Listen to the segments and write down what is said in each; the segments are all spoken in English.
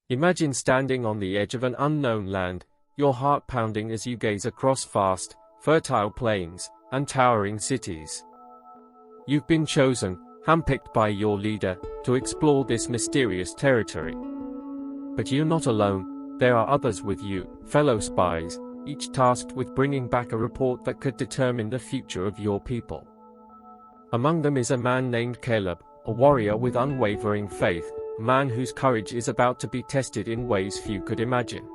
Imagine standing on the edge of an unknown land, your heart pounding as you gaze across vast, fertile plains and towering cities. You've been chosen, handpicked by your leader, to explore this mysterious territory. But you're not alone. There are others with you, fellow spies, each tasked with bringing back a report that could determine the future of your people. Among them is a man named Caleb, a warrior with unwavering faith, a man whose courage is about to be tested in ways few could imagine.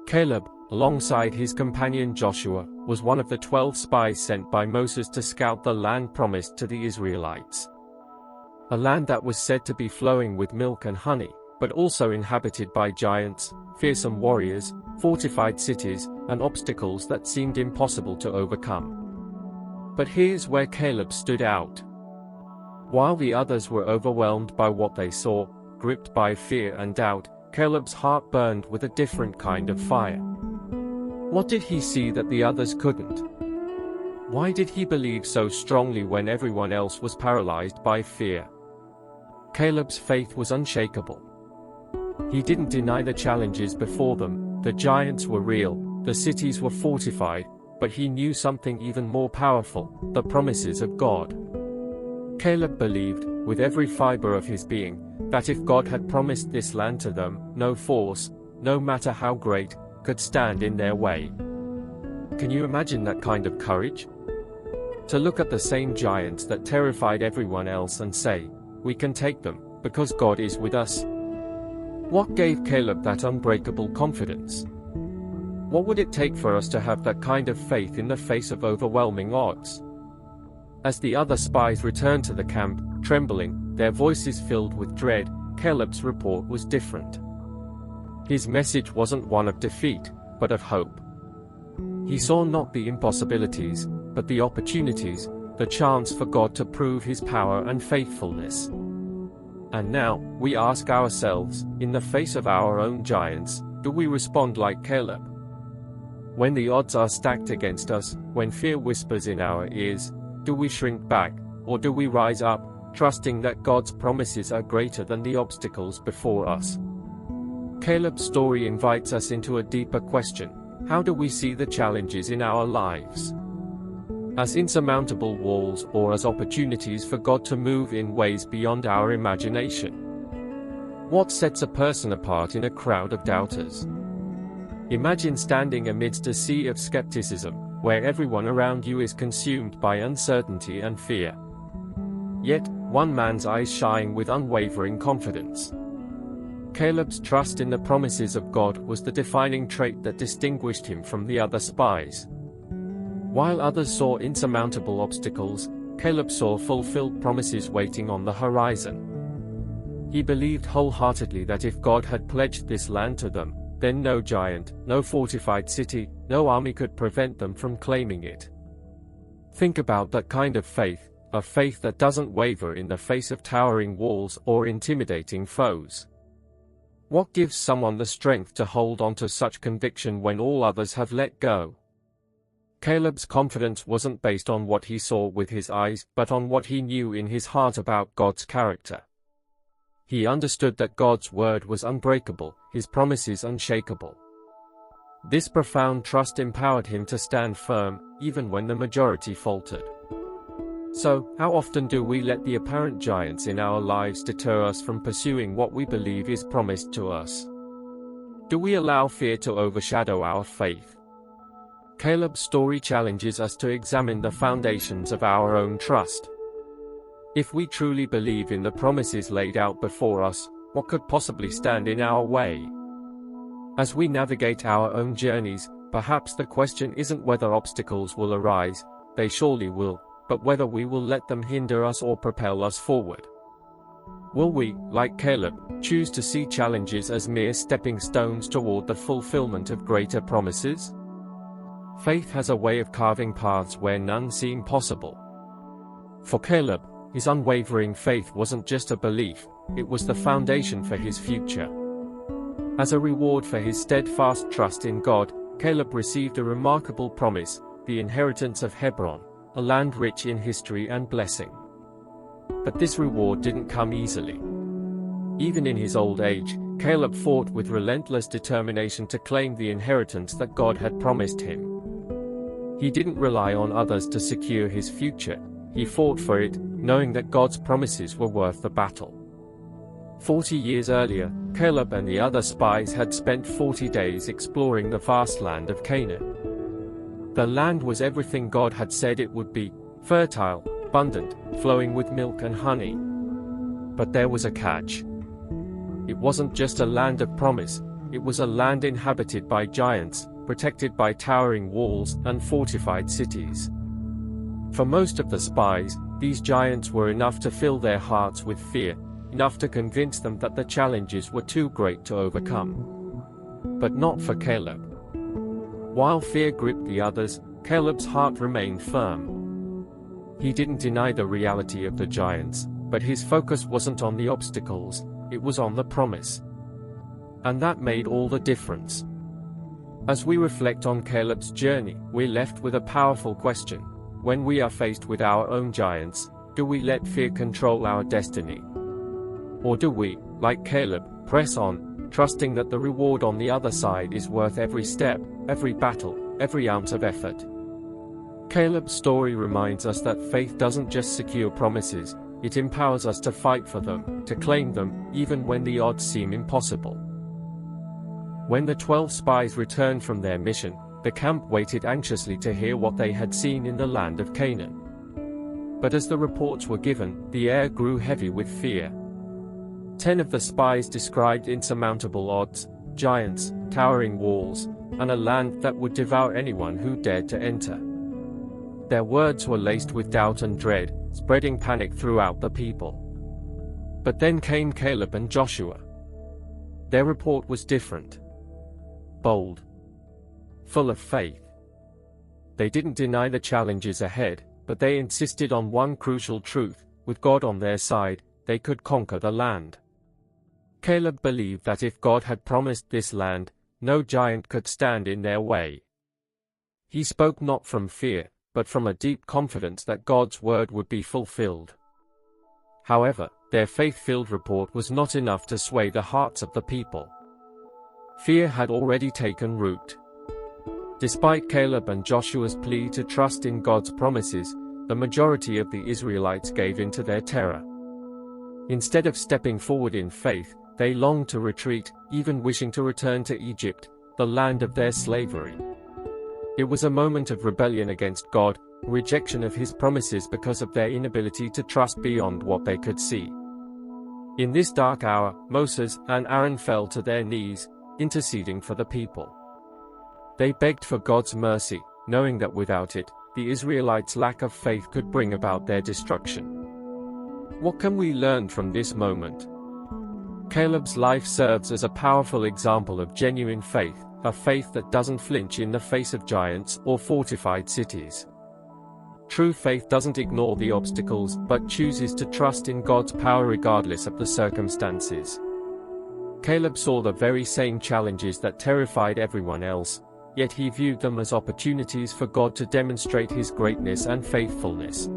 Caleb, alongside his companion Joshua, was one of the 12 spies sent by Moses to scout the land promised to the Israelites. A land that was said to be flowing with milk and honey, but also inhabited by giants, fearsome warriors, fortified cities, and obstacles that seemed impossible to overcome. But here's where Caleb stood out. While the others were overwhelmed by what they saw, gripped by fear and doubt, Caleb's heart burned with a different kind of fire. What did he see that the others couldn't? Why did he believe so strongly when everyone else was paralyzed by fear? Caleb's faith was unshakable. He didn't deny the challenges before them. The giants were real, the cities were fortified, but he knew something even more powerful: the promises of God. Caleb believed, with every fiber of his being, that if God had promised this land to them, no force, no matter how great, could stand in their way. Can you imagine that kind of courage? To look at the same giants that terrified everyone else and say, "We can take them, because God is with us." What gave Caleb that unbreakable confidence? What would it take for us to have that kind of faith in the face of overwhelming odds? As the other spies returned to the camp, trembling, their voices filled with dread, Caleb's report was different. His message wasn't one of defeat, but of hope. He saw not the impossibilities, but the opportunities, the chance for God to prove his power and faithfulness. And now, we ask ourselves, in the face of our own giants, do we respond like Caleb? When the odds are stacked against us, when fear whispers in our ears, do we shrink back, or do we rise up, trusting that God's promises are greater than the obstacles before us? Caleb's story invites us into a deeper question: how do we see the challenges in our lives? As insurmountable walls, or as opportunities for God to move in ways beyond our imagination? What sets a person apart in a crowd of doubters? Imagine standing amidst a sea of skepticism, where everyone around you is consumed by uncertainty and fear. Yet, one man's eyes shine with unwavering confidence. Caleb's trust in the promises of God was the defining trait that distinguished him from the other spies. While others saw insurmountable obstacles, Caleb saw fulfilled promises waiting on the horizon. He believed wholeheartedly that if God had pledged this land to them, then no giant, no fortified city, no army could prevent them from claiming it. Think about that kind of faith, a faith that doesn't waver in the face of towering walls or intimidating foes. What gives someone the strength to hold on to such conviction when all others have let go? Caleb's confidence wasn't based on what he saw with his eyes, but on what he knew in his heart about God's character. He understood that God's word was unbreakable, his promises unshakable. This profound trust empowered him to stand firm, even when the majority faltered. So, how often do we let the apparent giants in our lives deter us from pursuing what we believe is promised to us? Do we allow fear to overshadow our faith? Caleb's story challenges us to examine the foundations of our own trust. If we truly believe in the promises laid out before us, what could possibly stand in our way? As we navigate our own journeys, perhaps the question isn't whether obstacles will arise, they surely will, but whether we will let them hinder us or propel us forward. Will we, like Caleb, choose to see challenges as mere stepping stones toward the fulfillment of greater promises? Faith has a way of carving paths where none seem possible. For Caleb, his unwavering faith wasn't just a belief, it was the foundation for his future. As a reward for his steadfast trust in God, Caleb received a remarkable promise: the inheritance of Hebron, a land rich in history and blessing. But this reward didn't come easily. Even in his old age, Caleb fought with relentless determination to claim the inheritance that God had promised him. He didn't rely on others to secure his future. He fought for it, knowing that God's promises were worth the battle. 40 years earlier, Caleb and the other spies had spent 40 days exploring the vast land of Canaan. The land was everything God had said it would be: fertile, abundant, flowing with milk and honey. But there was a catch. It wasn't just a land of promise, it was a land inhabited by giants, protected by towering walls and fortified cities. For most of the spies, these giants were enough to fill their hearts with fear, enough to convince them that the challenges were too great to overcome. But not for Caleb. While fear gripped the others, Caleb's heart remained firm. He didn't deny the reality of the giants, but his focus wasn't on the obstacles, it was on the promise. And that made all the difference. As we reflect on Caleb's journey, we're left with a powerful question. When we are faced with our own giants, do we let fear control our destiny? Or do we, like Caleb, press on, trusting that the reward on the other side is worth every step, every battle, every ounce of effort? Caleb's story reminds us that faith doesn't just secure promises, it empowers us to fight for them, to claim them, even when the odds seem impossible. When the 12 spies returned from their mission, the camp waited anxiously to hear what they had seen in the land of Canaan. But as the reports were given, the air grew heavy with fear. 10 of the spies described insurmountable odds, giants, towering walls, and a land that would devour anyone who dared to enter. Their words were laced with doubt and dread, spreading panic throughout the people. But then came Caleb and Joshua. Their report was different. Bold. Full of faith. They didn't deny the challenges ahead, but they insisted on one crucial truth: with God on their side, they could conquer the land. Caleb believed that if God had promised this land, no giant could stand in their way. He spoke not from fear, but from a deep confidence that God's word would be fulfilled. However, their faith-filled report was not enough to sway the hearts of the people. Fear had already taken root. Despite Caleb and Joshua's plea to trust in God's promises, the majority of the Israelites gave in to their terror. Instead of stepping forward in faith, they longed to retreat, even wishing to return to Egypt, the land of their slavery. It was a moment of rebellion against God, rejection of His promises because of their inability to trust beyond what they could see. In this dark hour, Moses and Aaron fell to their knees, interceding for the people. They begged for God's mercy, knowing that without it, the Israelites' lack of faith could bring about their destruction. What can we learn from this moment? Caleb's life serves as a powerful example of genuine faith, a faith that doesn't flinch in the face of giants or fortified cities. True faith doesn't ignore the obstacles, but chooses to trust in God's power regardless of the circumstances. Caleb saw the very same challenges that terrified everyone else, yet he viewed them as opportunities for God to demonstrate His greatness and faithfulness.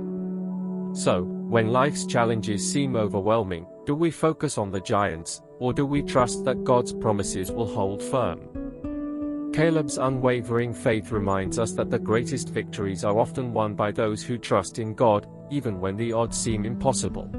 So, when life's challenges seem overwhelming, do we focus on the giants, or do we trust that God's promises will hold firm? Caleb's unwavering faith reminds us that the greatest victories are often won by those who trust in God, even when the odds seem impossible.